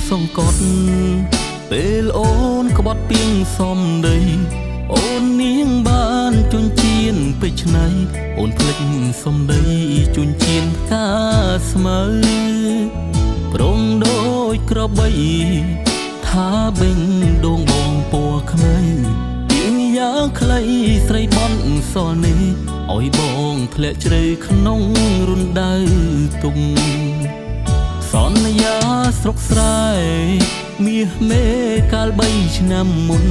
សង្កត់ពេលអូនក្បត់ពីងសំដីអូននាងបានជញ្ជៀនពេជ្រណៃអូនភ្លេចសំដីជញ្ជៀនផ្កាស្មៅប្រងដូចក្របីថាបេងដងបងពណ៌ខ្មៅពីយ៉ាងខ្លីស្រីបន់សល់នេះឲ្យបងធ្លាក់ជ្រៅក្នុងរណ្ដៅទុំសន្យាស្រុកស្រែមាសមេកាល3ឆ្នាំមុន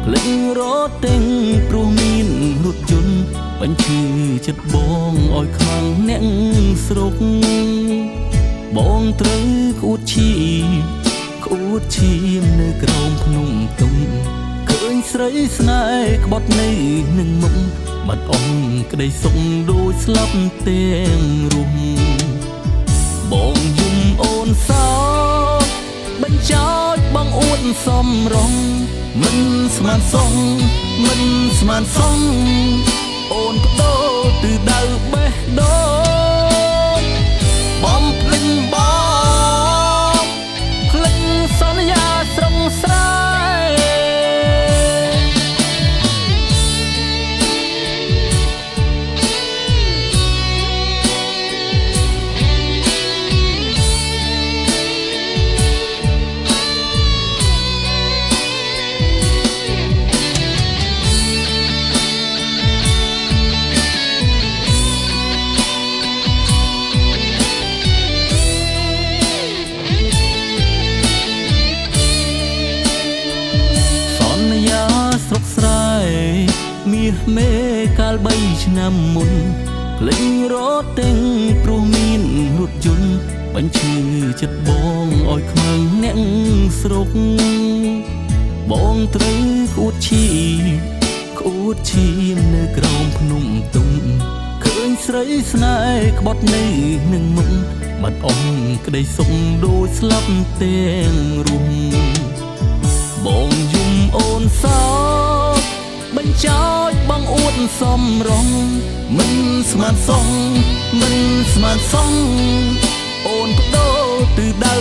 ភ្លេចរត់ទិញព្រោះមានរថយន្តបញ្ឈឺចិត្តបងឲ្យខ្លាំងអ្នកស្រុកបងត្រូវក្អួតឈាមនៅក្រោមភ្នំទុំឃើញស្រីស្នេហ៍ក្បត់នៅនឹងមុខបាត់អស់ក្តីសុខដូចស្លាប់ទាំងរុំបងយំអូនសោកបញ្ចោចបងអួតសំរងមិនស្មានសងអូនក៏ដូរទិដៅបេះដូងបំភ្លេចបងភ្លេចសន្យាស្រងស្រែស្រុកស្រែមាសមេកាល3ឆ្នាំមុនភ្លេចរត់ទិញព្រោះមានរថយន្តបញ្ឈឺចិត្តបងឲ្យខ្មាំងអ្នកស្រុកបងត្រូវក្អួតឈាមនៅក្រោមភ្នំទុំឃើញស្រីស្នេហ៍ក្បត់នៅនឹងមុខបាត់អស់ក្តីសុខដូចស្លាប់ទាំងរុំបងយំអូនសោកបញ្ចោចបងអួតសំរងមិនស្មានសងអូនក៏ដូរទិដៅ